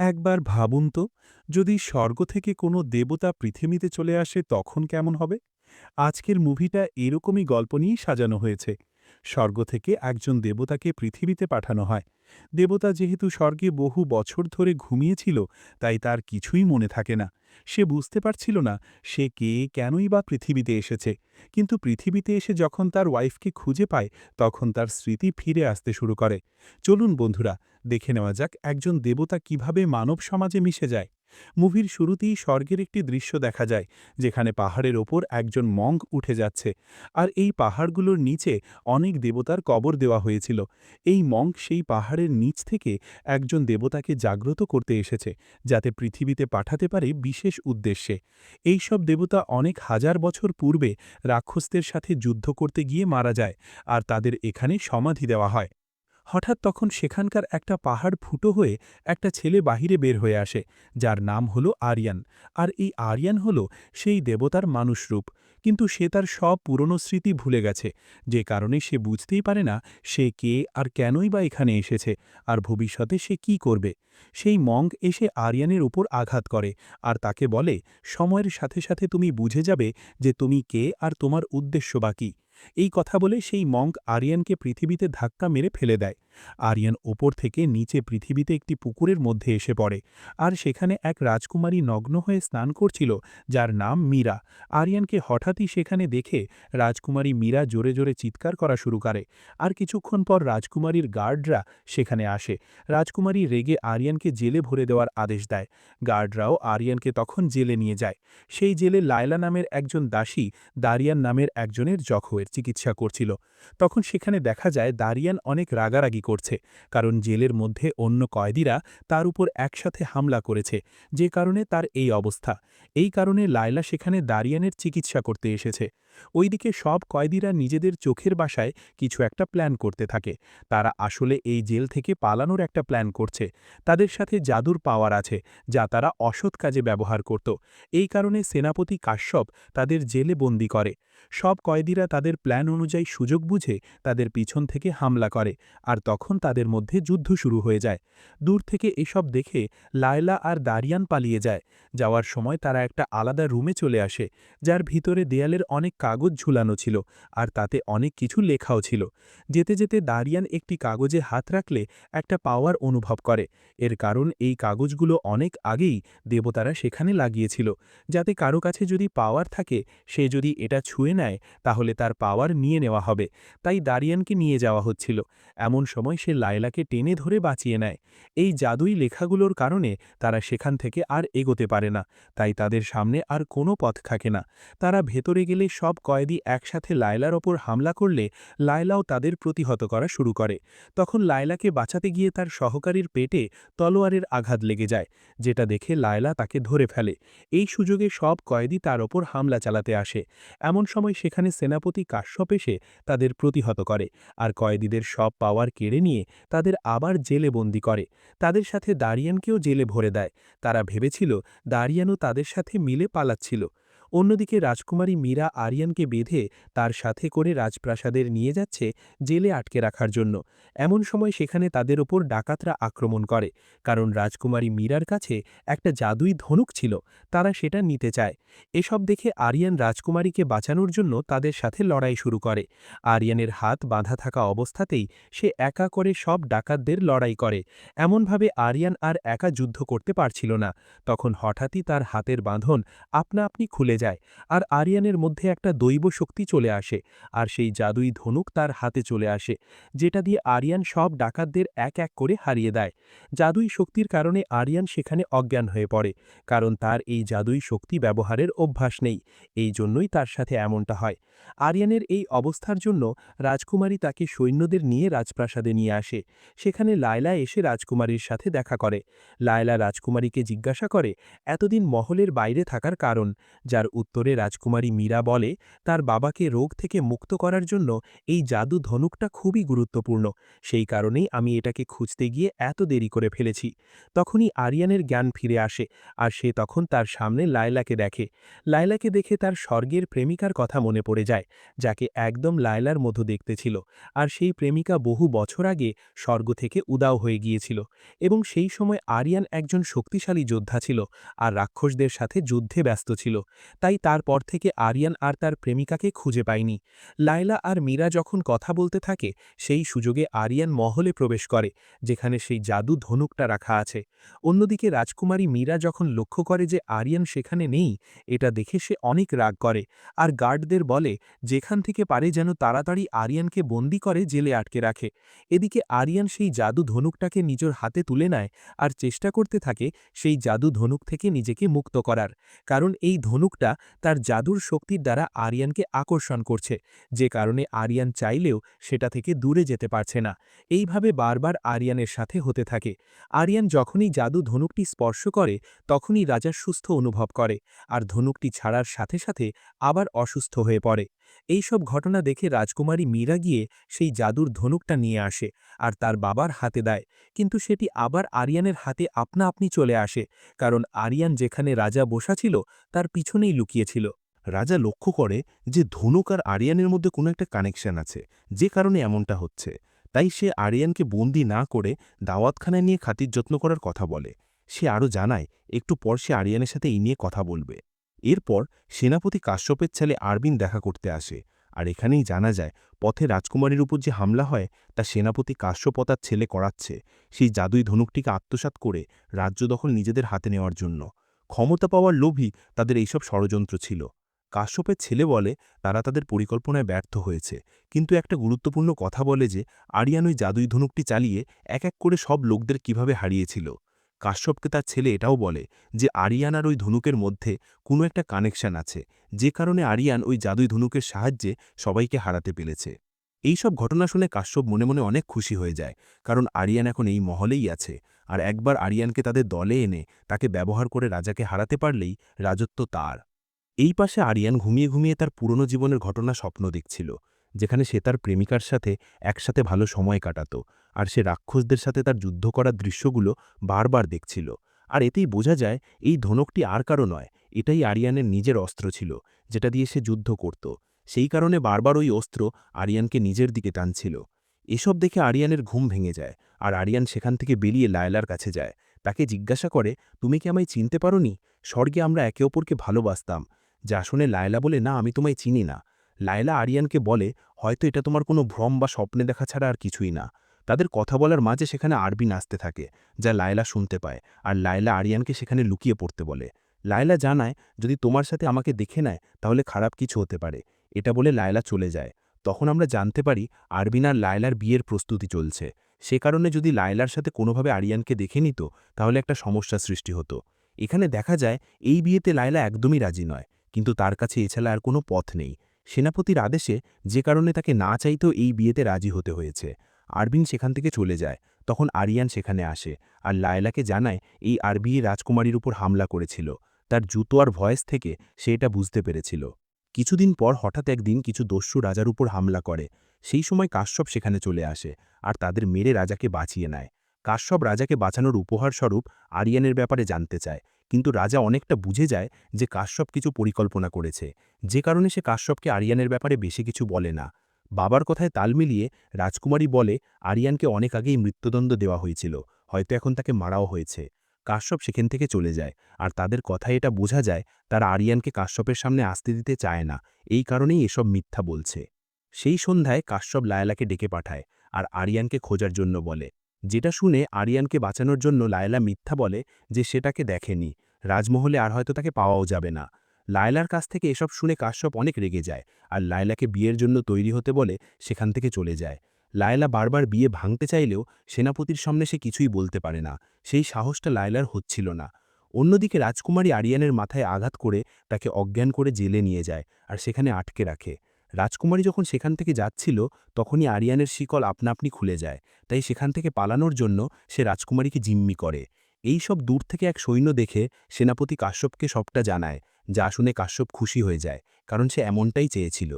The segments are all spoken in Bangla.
একবার ভাবুন তো, যদি স্বর্গ থেকে কোনো দেবতা পৃথিবীতে চলে আসে তখন কেমন হবে? আজকের মুভিটা এরকমই গল্প নিয়েই সাজানো হয়েছে। স্বর্গ থেকে একজন দেবতাকে পৃথিবীতে পাঠানো হয়। দেবতা যেহেতু স্বর্গে বহু বছর ধরে ঘুমিয়েছিল, তাই তার কিছুই মনে থাকে না। সে বুঝতে পারছিল না সে কে, কেনই বা পৃথিবীতে এসেছে। কিন্তু পৃথিবীতে এসে যখন তার ওয়াইফকে খুঁজে পায়, তখন তার স্মৃতি ফিরে আসতে শুরু করে। চলুন বন্ধুরা, দেখে নেওয়া যাক একজন দেবতা কিভাবে মানব সমাজে মিশে যায়। মুভির শুরুতেই স্বর্গের একটি দৃশ্য দেখা যায়, যেখানে পাহাড়ের ওপর একজন মঙ্ক উঠে যাচ্ছে। আর এই পাহাড়গুলোর নিচে অনেক দেবতার কবর দেওয়া হয়েছিল। এই মঙ্ক সেই পাহাড়ের নিচ থেকে একজন দেবতাকে জাগ্রত করতে এসেছে, যাতে পৃথিবীতে পাঠাতে পারে বিশেষ উদ্দেশ্যে। এই সব দেবতা অনেক হাজার বছর পূর্বে রাক্ষসদের সাথে যুদ্ধ করতে গিয়ে মারা যায়, আর তাদের এখানে সমাধি দেওয়া হয়। হঠাৎ তখন সেখানকার একটা পাহাড় ফুটো হয়ে একটা ছেলে বাহিরে বের হয়ে আসে, যার নাম হলো আরিয়ান। আর এই আরিয়ান হলো সেই দেবতার মানুষরূপ। কিন্তু সে তার সব পুরনো স্মৃতি ভুলে গেছে, যে কারণে সে বুঝতেই পারে না সে কে আর কেনই বা এখানে এসেছে, আর ভবিষ্যতে সে কি করবে। সেই মঙ্ক এসে আরিয়ানের উপর আঘাত করে, আর তাকে বলে, সময়ের সাথে সাথে তুমি বুঝে যাবে যে তুমি কে আর তোমার উদ্দেশ্য বা কী। এই কথা বলে সেই মঙ্ক আরিয়ানকে পৃথিবীতে ধাক্কা মেরে ফেলে দেয়। আরিয়ান ওপর থেকে নিচে পৃথিবীতে একটি পুকুরের মধ্যে এসে পড়ে। আর সেখানে এক রাজকুমারী নগ্ন হয়ে স্নান করছিল, যার নাম মীরা। আরিয়ানকে হঠাৎই সেখানে দেখে রাজকুমারী মীরা জোরে জোরে চিৎকার করা শুরু করে। আর কিছুক্ষণ পর রাজকুমারীর গার্ডরা সেখানে আসে। রাজকুমারী রেগে আরিয়ানকে জেলে ভরে দেওয়ার আদেশ দেয়। গার্ডরাও আরিয়ানকে তখন জেলে নিয়ে যায়। সেই জেলে লায়লা নামের একজন দাসী দারিয়ান নামের একজনের জখমের চিকিৎসা করছিল। তখন সেখানে দেখা যায় দারিয়ান অনেক রাগারাগি করছে, কারণ জেলের মধ্যে অন্য কয়েদিরা তার উপর একসাথে হামলা করেছে, যে কারণে তার এই অবস্থা। এই কারণে লায়লা সেখানে দারিয়ানের চিকিৎসা করতে এসেছে। ওইদিকে সব কয়েদিরা নিজেদের চোখের বাসায় কিছু একটা প্ল্যান করতে থাকে। তারা আসলে এই জেল থেকে পালানোর একটা প্ল্যান করছে। তাদের সাথে জাদুর পাওয়ার আছে, যা তারা অসৎ কাজে ব্যবহার করত। এই কারণে সেনাপতি কাশ্যপ তাদের জেলে বন্দী করে। সব কয়েদিরা তাদের প্ল্যান অনুযায়ী সুযোগ বুঝে তাদের পিছন থেকে হামলা করে, আর তখন তাদের মধ্যে যুদ্ধ শুরু হয়ে যায়। দূর থেকে এসব দেখে লায়লা আর দারিয়ান পালিয়ে যায়। যাওয়ার সময় তারা একটা আলাদা রুমে চলে আসে, যার ভিতরে দেয়ালের অনেক কাগজ ঝুলানো ছিল, আর তাতে অনেক কিছু লেখাও ছিল। যেতে যেতে দারিয়ান একটি কাগজে হাত রাখলে একটা পাওয়ার অনুভব করে। এর কারণ এই কাগজগুলো অনেক আগেই দেবতারা সেখানে লাগিয়েছিল, যাতে কারো কাছে যদি পাওয়ার থাকে, সে যদি এটা ছুঁয়ে নেয় তাহলে তার পাওয়ার নিয়ে নেওয়া হবে। তাই দারিয়ানকে নিয়ে যাওয়া হচ্ছিল। এমন সময় সে লায়লাকে টেনে ধরে বাঁচিয়ে নেয়। এই জাদুই লেখাগুলোর কারণে তারা সেখান থেকে আর এগোতে পারে না, তাই তাদের সামনে আর কোনো পথ থাকে না। তারা ভেতরে গেলে সব কয়েদি একসাথে লায়লার ওপর হামলা করলে লায়লাও তাদের প্রতিহত করা শুরু করে। তখন লায়লাকে বাঁচাতে গিয়ে তার সহকারীর পেটে তলোয়ারের আঘাত লেগে যায়, যেটা দেখে লায়লা তাকে ধরে ফেলে। এই সুযোগে সব কয়েদি তার ওপর হামলা চালাতে আসে। এমন সময় সেখানে সেনাপতি কাশ্যপ এসে তাদের প্রতিহত করে, আর কয়েদিদের সব পাওয়ার কেড়ে নিয়ে তাদের আবার জেলে বন্দি করে। তাদের সাথে দারিয়ানকেও জেলে ভরে দেয়। তারা ভেবেছিল দারিয়ানও তাদের সাথে মিলে পালাচ্ছিল। অন্যদিকে রাজকুমারী মীরা আরিয়ানকে বেঁধে তার সাথে করে রাজপ্রাসাদের নিয়ে যাচ্ছে জেলে আটকে রাখার জন্য। এমন সময় সেখানে তাদের ওপর ডাকাতরা আক্রমণ করে, কারণ রাজকুমারী মীরার কাছে একটা জাদুই ধনুক ছিল। তারা সেটা নিতে চায়। এসব দেখে আরিয়ান রাজকুমারীকে বাঁচানোর জন্য তাদের সাথে লড়াই শুরু করে। আরিয়ানের হাত বাঁধা থাকা অবস্থাতেই সে একা করে সব ডাকাতদের লড়াই করে। এমনভাবে আরিয়ান আর একা যুদ্ধ করতে পারছিল না। তখন হঠাৎই তার হাতের বাঁধন আপনা আপনি খুলে যায়, আর আরিয়ানের মধ্যে একটা দৈব শক্তি চলে আসে, আর সেই জাদুই ধনুক তার হাতে চলে আসে, যেটা দিয়ে আরিয়ান সব ডাকাতদের এক এক করে হারিয়ে দেয়। জাদুই শক্তির কারণে আরিয়ান সেখানে অজ্ঞান হয়ে পড়ে, কারণ তার এই জাদুই শক্তি ব্যবহারের অভ্যাস নেই। এই জন্যই তার সাথে এমনটা হয়। আরিয়ানের এই অবস্থার জন্য রাজকুমারী তাকে সৈন্যদের নিয়ে রাজপ্রাসাদে নিয়ে আসে। সেখানে লায়লা এসে রাজকুমারীর সাথে দেখা করে। লায়লা রাজকুমারীকে জিজ্ঞাসা করে এতদিন মহলের বাইরে থাকার কারণ, যার উত্তরে রাজকুমারী মীরা বলে তার বাবাকে রোগ থেকে মুক্ত করার জন্য এই জাদু ধনুকটা খুবই গুরুত্বপূর্ণ, সেই কারণেই আমি এটাকে খুঁজতে গিয়ে এত দেরি করে ফেলেছি। তখনই আরিয়ানের জ্ঞান ফিরে আসে, আর সে তখন তার সামনে লায়লাকে দেখে। লায়লাকে দেখে তার স্বর্গের প্রেমিকার কথা মনে পড়ে যায়, যাকে একদম লায়লার মতো দেখতে ছিল, আর সেই প্রেমিকা বহু বছর আগে স্বর্গ থেকে উদাও হয়ে গিয়েছিল। এবং সেই সময় আরিয়ান একজন শক্তিশালী যোদ্ধা ছিল, আর রাক্ষসদের সাথে যুদ্ধে ব্যস্ত ছিল। তাই তারপর থেকে আরিয়ান আর তার প্রেমিকাকে খুঁজে পায়নি। লায়লা আর মীরা যখন কথা বলতে থাকে, সেই সুযোগে আরিয়ান মহলে প্রবেশ করে, যেখানে সেই জাদু ধনুকটা রাখা আছে। অন্যদিকে রাজকুমারী মীরা যখন লক্ষ্য করে যে আরিয়ান সেখানে নেই, এটা দেখে সে অনেক রাগ করে, আর গার্ডদের বলে যেখান থেকে পারে যেন তাড়াতাড়ি আরিয়ানকে বন্দি করে জেলে আটকে রাখে। এদিকে আরিয়ান সেই জাদু ধনুকটাকে নিজের হাতে তুলে নেয়, আর চেষ্টা করতে থাকে সেই জাদু ধনুক থেকে নিজেকে মুক্ত করার, কারণ এই ধনুকটা তার জাদুর শক্তির দ্বারা আরিয়ানকে আকর্ষণ করছে, যে কারণে আরিয়ান চাইলেও সেটা থেকে দূরে যেতে পারছে না। এইভাবে বারবার আরিয়ানের সাথে হতে থাকে। আরিয়ান যখনই জাদু ধনুকটি স্পর্শ করে, তখনই রাজা সুস্থ অনুভব করে, আর ধনুকটি ছাড়ার সাথে সাথে আবার অসুস্থ হয়ে পড়ে। এইসব ঘটনা দেখে রাজকুমারী মীরা গিয়ে সেই জাদুর ধনুকটা নিয়ে আসে, আর তার বাবার হাতে দেয়, কিন্তু সেটি আবার আরিয়ানের হাতে আপনা আপনি চলে আসে, কারণ আরিয়ান যেখানে রাজা বসা ছিল তার পিছনেই লুকিয়েছিল। রাজা লক্ষ্য করে যে ধনুক আর আরিয়ানের মধ্যে কোনো একটা কানেকশন আছে, যে কারণে এমনটা হচ্ছে। তাই সে আরিয়ানকে বন্দি না করে দাওয়াতখানায় নিয়ে খাতির যত্ন করার কথা বলে। সে আরও জানায় একটু পর সে আরিয়ানের সাথে এই নিয়ে কথা বলবে। এরপর সেনাপতি কাশ্যপের ছেলে আরবিন দেখা করতে আসে, আর এখানেই জানা যায় পথে রাজকুমারীর উপর যে হামলা হয় তা সেনাপতি কাশ্যপ তার ছেলে করাচ্ছে, সেই জাদুই ধনুকটিকে আত্মসাৎ করে রাজ্য দখল নিজেদের হাতে নেওয়ার জন্য। ক্ষমতা পাওয়ার লোভই তাদের এইসব ষড়যন্ত্র ছিল। কাশ্যপের ছেলে বলে তারা তাদের পরিকল্পনায় ব্যর্থ হয়েছে, কিন্তু একটা গুরুত্বপূর্ণ কথা বলে যে আরিয়ান ওই জাদুই ধনুকটি চালিয়ে এক এক করে সব লোকদের কিভাবে হারিয়েছিল। কাশ্যপকে তার ছেলে এটাও বলে যে আরিয়ান আর ওই ধনুকের মধ্যে কোনো একটা কানেকশন আছে, যে কারণে আরিয়ান ওই জাদুই ধনুকের সাহায্যে সবাইকে হারাতে পেরেছে। এইসব ঘটনা শুনে কাশ্যপ মনে মনে অনেক খুশি হয়ে যায়, কারণ আরিয়ান এখন এই মহলেই আছে, আর একবার আরিয়ানকে তাদের দলে এনে তাকে ব্যবহার করে রাজাকে হারাতে পারলেই রাজত্ব তার। এই পাশে আরিয়ান ঘুমিয়ে ঘুমিয়ে তার পুরনো জীবনের ঘটনা স্বপ্ন দেখছিল, যেখানে সে তার প্রেমিকার সাথে একসাথে ভালো সময় কাটাত, আর সে রাক্ষসদের সাথে তার যুদ্ধ করার দৃশ্যগুলো বারবার দেখছিল। আর এতেই বোঝা যায় এই ধনুকটি আর কারো নয়, এটাই আরিয়ানের নিজের অস্ত্র ছিল, যেটা দিয়ে সে যুদ্ধ করত। সেই কারণে বারবার ওই অস্ত্র আরিয়ানকে নিজের দিকে টানছিল। এসব দেখে আরিয়ানের ঘুম ভেঙে যায়, আর আরিয়ান সেখান থেকে বেরিয়ে লায়লার কাছে যায়। তাকে জিজ্ঞাসা করে, তুমি কি আমায় চিনতে পারোনি? স্বর্গে আমরা একে অপরকে ভালোবাসতাম। যা শুনে লায়লা বলে, না, আমি তোমায় চিনি না। লায়লা আরিয়ানকে বলে, হয়তো এটা তোমার কোনো ভ্রম বা স্বপ্নে দেখা ছাড়া আর কিছুই না। তাদের কথা বলার মাঝে সেখানে আরবি নাচতে থাকে, যা লায়লা শুনতে পায়, আর লায়লা আরিয়ানকে সেখানে লুকিয়ে পড়তে বলে। লায়লা জানায়, যদি তোমার সাথে আমাকে দেখে নেয় তাহলে খারাপ কিছু হতে পারে। এটা বলে লায়লা চলে যায়। তখন আমরা জানতে পারি আরবিন আর লায়লার বিয়ের প্রস্তুতি চলছে। সে কারণে যদি লায়লার সাথে কোনোভাবে আরিয়ানকে দেখে নিত তাহলে একটা সমস্যা সৃষ্টি হতো। এখানে দেখা যায় এই বিয়েতে লায়লা একদমই রাজি নয়, কিন্তু তার কাছে এছাড়া আর কোনো পথ নেই। সেনাপতির আদেশে, যে কারণে তাকে না চাইতেও এই বিয়েতে রাজি হতে হয়েছে। আরবিন সেখান থেকে চলে যায়। তখন আরিয়ান সেখানে আসে, আর লায়লাকে জানায় এই আরবি রাজকুমারীর উপর হামলা করেছিল। তার জুতো আর ভয়েস থেকে সে এটা বুঝতে পেরেছিল। কিছুদিন পর হঠাৎ একদিন কিছু দস্যু রাজার উপর হামলা করে। সেই সময় কাশ্যপ সেখানে চলে আসে, আর তাদের মেরে রাজাকে বাঁচিয়ে নেয়। কাশ্যপ রাজাকে বাঁচানোর উপহারস্বরূপ আরিয়ানের ব্যাপারে জানতে চায়, কিন্তু রাজা অনেকটা বুঝে যায় যে কাশ্যপ কিছু পরিকল্পনা করেছে, যে কারণে সে কাশ্যপকে আরিয়ানের ব্যাপারে বেশি কিছু বলে না। বাবার কথায় তাল মিলিয়ে রাজকুমারী বলে আরিয়ানকে অনেক আগেই মৃত্যুদণ্ড দেওয়া হয়েছিল, হয়তো এখন তাকে মারাও হয়েছে। কাশ্যপ সেখান থেকে চলে যায়, আর তাদের কথায় এটা বোঝা যায় তারা আরিয়ানকে কাশ্যপের সামনে আসতে দিতে চায় না, এই কারণেই এসব মিথ্যা বলছে। সেই সন্ধ্যায় কাশ্যপ লায়লাকে ডেকে পাঠায়, আর আরিয়ানকে খোঁজার জন্য বলে। যেটা শুনে আরিয়ানকে বাঁচানোর জন্য লায়লা মিথ্যা বলে যে সেটাকে দেখেনি, রাজমহলে আর হয়তো তাকে পাওয়াও যাবে না। লায়লার কাছ থেকে এসব শুনে কাশ্যপ অনেক রেগে যায়, আর লায়লাকে বিয়ের জন্য তৈরি হতে বলে সেখান থেকে চলে যায়। লায়লা বারবার বিয়ে ভাঙতে চাইলেও সেনাপতির সামনে সে কিছুই বলতে পারে না, সেই সাহসটা লায়লার হচ্ছিল না। অন্যদিকে রাজকুমারী আরিয়ানের মাথায় আঘাত করে তাকে অজ্ঞান করে জেলে নিয়ে যায়, আর সেখানে আটকে রাখে। রাজকুমারী যখন সেখান থেকে যাচ্ছিল, তখনই আরিয়ানের শিকল আপনা আপনি খুলে যায়। তাই সেখান থেকে পালানোর জন্য সে রাজকুমারীকে জিম্মি করে। এই সব দূর থেকে এক সৈন্য দেখে সেনাপতি কাশ্যপকে সবটা জানায়। যা শুনে কাশ্যপ খুশি হয়ে যায়, কারণ সে এমনটাই চেয়েছিল।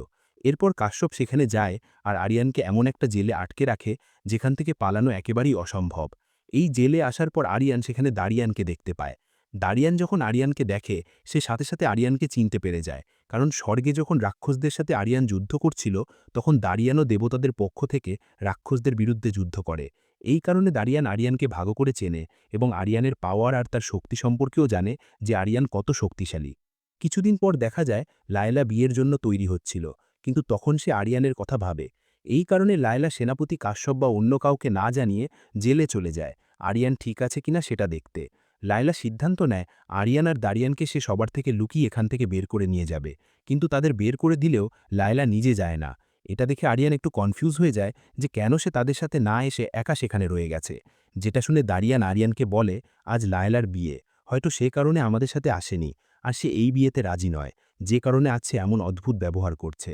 এরপর কাশ্যপ সেখানে যায় আর আরিয়ানকে এমন একটা জেলে আটকে রাখে যেখান থেকে পালানো একেবারেই অসম্ভব। এই জেলে আসার পর আরিয়ান সেখানে দারিয়ানকে দেখতে পায়। দারিয়ান যখন আরিয়ানকে দেখে, সে সাথে সাথে আরিয়ানকে চিনতে পেরে যায়, কারণ স্বর্গে যখন রাক্ষসদের সাথে আরিয়ান যুদ্ধ করছিল তখন দারিয়ানও দেবতাদের পক্ষ থেকে রাক্ষসদের বিরুদ্ধে যুদ্ধ করে। এই কারণে দারিয়ান আরিয়ানকে ভালো করে চেনে এবং আরিয়ানের পাওয়ার আর তার শক্তি সম্পর্কেও জানে যে আরিয়ান কত শক্তিশালী। কিছুদিন পর দেখা যায় লায়লা বিয়ের জন্য তৈরি হচ্ছিল, কিন্তু তখন সে আরিয়ানের কথা ভাবে। এই কারণে লায়লা সেনাপতি কাশ্যপ বা অন্য কাউকে না জানিয়ে জেলে চলে যায় আরিয়ান ঠিক আছে কিনা সেটা দেখতে। লায়লা সিদ্ধান্ত নেয় আরিয়ান আর দারিয়ানকে সে সবার থেকে লুকিয়ে এখান থেকে বের করে নিয়ে যাবে, কিন্তু তাদের বের করে দিলেও লায়লা নিজে যায় না। এটা দেখে আরিয়ান একটু কনফিউজ হয়ে যায় যে কেন সে তাদের সাথে না এসে একা সেখানে রয়ে গেছে। যেটা শুনে দারিয়ান আরিয়ানকে বলে, আজ লায়লার বিয়ে, হয়তো সে কারণে আমাদের সাথে আসেনি, আর সে এই বিয়েতে রাজি নয়, যে কারণে আজ সে এমন অদ্ভুত ব্যবহার করছে।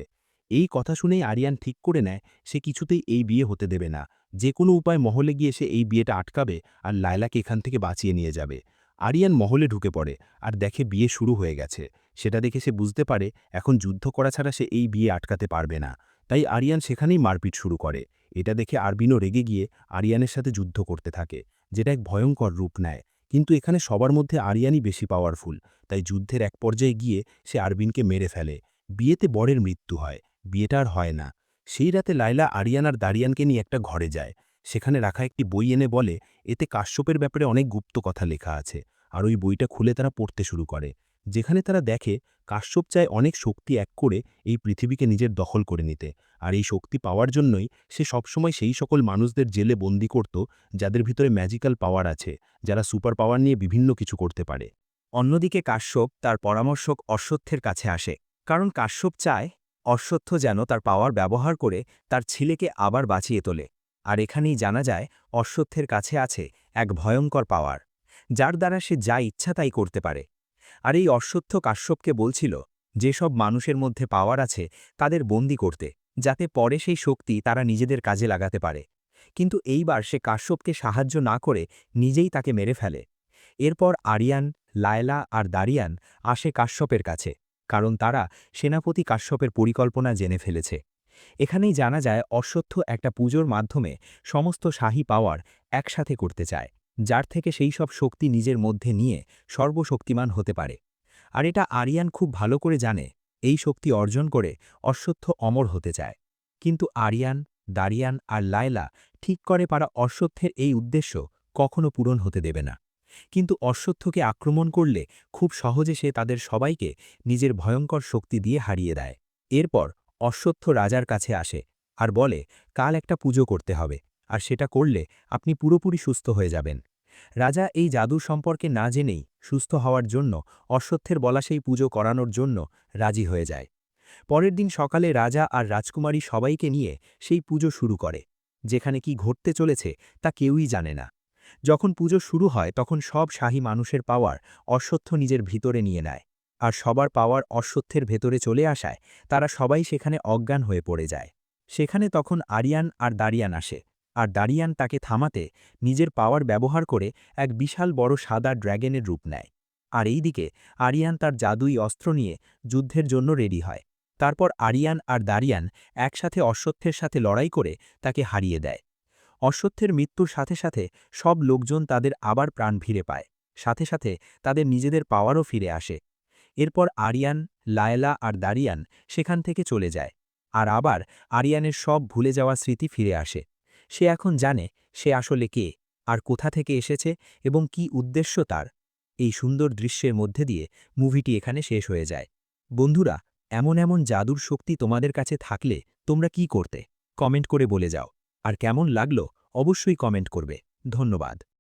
এই কথা শুনেই আরিয়ান ঠিক করে নেয় সে কিছুতেই এই বিয়ে হতে দেবে না, যে কোনো উপায় মহলে গিয়ে সে এই বিয়েটা আটকাবে আর লায়লাকে এখান থেকে বাঁচিয়ে নিয়ে যাবে। আরিয়ান মহলে ঢুকে পড়ে আর দেখে বিয়ে শুরু হয়ে গেছে। সেটা দেখে সে বুঝতে পারে এখন যুদ্ধ করা ছাড়া সে এই বিয়ে আটকাতে পারবে না। তাই আরিয়ান সেখানেই মারপিট শুরু করে। এটা দেখে আরবিনও রেগে গিয়ে আরিয়ানের সাথে যুদ্ধ করতে থাকে, যেটা এক ভয়ঙ্কর রূপ নেয়। কিন্তু এখানে সবার মধ্যে আরিয়ানই বেশি পাওয়ারফুল, তাই যুদ্ধের এক পর্যায়ে গিয়ে সে আরবিনকে মেরে ফেলে। বিয়েতে বরের মৃত্যু হয়, বিয়েটা আর হয় না। সেই রাতে লায়লা আরিয়ান আর দারিয়ানকে নিয়ে একটা ঘরে যায়। সেখানে রাখা একটি বই এনে বলে এতে কাশ্যপের ব্যাপারে অনেক গুপ্ত কথা লেখা আছে, আর ওই বইটা খুলে তারা পড়তে শুরু করে। যেখানে তারা দেখে কাশ্যপ চায় অনেক শক্তি এক করে এই পৃথিবীকে নিজের দখল করে নিতে, আর এই শক্তি পাওয়ার জন্যই সে সবসময় সেই সকল মানুষদের জেলে বন্দি করত যাদের ভিতরে ম্যাজিক্যাল পাওয়ার আছে, যারা সুপার পাওয়ার নিয়ে বিভিন্ন কিছু করতে পারে। অন্যদিকে কাশ্যপ তার পরামর্শক অশ্বত্থের কাছে আসে, কারণ কাশ্যপ চায় অশ্বত্থ যেন তার পাওয়ার ব্যবহার করে তার ছেলেকে আবার বাঁচিয়ে তোলে। আর এখানেই জানা যায় অশ্বত্থের কাছে আছে এক ভয়ঙ্কর পাওয়ার, যার দ্বারা সে যা ইচ্ছা তাই করতে পারে। আর এই অশ্বত্থ কাশ্যপকে বলছিল যেসব মানুষের মধ্যে পাওয়ার আছে তাদের বন্দি করতে, যাতে পরে সেই শক্তি তারা নিজেদের কাজে লাগাতে পারে। কিন্তু এইবার সে কাশ্যপকে সাহায্য না করে নিজেই তাকে মেরে ফেলে। এরপর আরিয়ান, লায়লা আর দারিয়ান আসে কাশ্যপের কাছে, কারণ তারা সেনাপতি কাশ্যপের পরিকল্পনা জেনে ফেলেছে। এখানেই জানা যায় অশ্বত্থ একটা পুজোর মাধ্যমে সমস্ত শাহী পাওয়ার একসাথে করতে চায়, যার থেকে সেই সব শক্তি নিজের মধ্যে নিয়ে সর্বশক্তিমান হতে পারে। আর এটা আরিয়ান খুব ভালো করে জানে, এই শক্তি অর্জন করে অশ্বত্থ অমর হতে চায়। কিন্তু আরিয়ান, দারিয়ান আর লায়লা ঠিক করে পারা অশ্বত্থের এই উদ্দেশ্য কখনো পূরণ হতে দেবে না। কিন্তু অশ্বত্থকে আক্রমণ করলে খুব সহজে সে তাদের সবাইকে নিজের ভয়ঙ্কর শক্তি দিয়ে হারিয়ে দেয়। এরপর অশ্বত্থ রাজার কাছে আসে আর বলে কাল একটা পুজো করতে হবে, আর সেটা করলে আপনি পুরোপুরি সুস্থ হয়ে যাবেন। রাজা এই জাদুর সম্পর্কে না জেনেই সুস্থ হওয়ার জন্য অশ্বত্থের বলা সেই পুজো করানোর জন্য রাজি হয়ে যায়। পরের দিন সকালে রাজা আর রাজকুমারী সবাইকে নিয়ে সেই পুজো শুরু করে। যেখানে কি ঘটতে চলেছে তা কেউই জানে না। যখন পুজো শুরু হয় তখন সব শাহী মানুষের পাওয়ার অশ্বত্থ নিজের ভিতরে নিয়ে নেয়, আর সবার পাওয়ার অশ্বত্থের ভেতরে চলে আসায় তারা সবাই সেখানে অজ্ঞান হয়ে পড়ে যায়। সেখানে তখন আরিয়ান আর দারিয়ান আসে, আর দারিয়ান তাকে থামাতে নিজের পাওয়ার ব্যবহার করে এক বিশাল বড় সাদা ড্র্যাগনের রূপ নেয়। আর এইদিকে আরিয়ান তার জাদুই অস্ত্র নিয়ে যুদ্ধের জন্য রেডি হয়। তারপর আরিয়ান আর দারিয়ান একসাথে অশ্বত্থের সাথে লড়াই করে তাকে হারিয়ে দেয়। অশ্বত্থের মৃত্যুর সাথে সাথে সব লোকজন তাদের আবার প্রাণ ফিরে পায়, সাথে সাথে তাদের নিজেদের পাওয়ারও ফিরে আসে। এরপর আরিয়ান, লায়লা আর দারিয়ান সেখান থেকে চলে যায়, আর আবার আরিয়ানের সব ভুলে যাওয়া স্মৃতি ফিরে আসে। সে এখন জানে সে আসলে কে, আর কোথা থেকে এসেছে এবং কি উদ্দেশ্য তার। এই সুন্দর দৃশ্যের মধ্যে দিয়ে মুভিটি এখানে শেষ হয়ে যায়। বন্ধুরা, এমন এমন জাদুর শক্তি তোমাদের কাছে থাকলে তোমরা কি করতে? কমেন্ট করে বলে যাও। আর কেমন লাগলো অবশ্যই কমেন্ট করবে। ধন্যবাদ।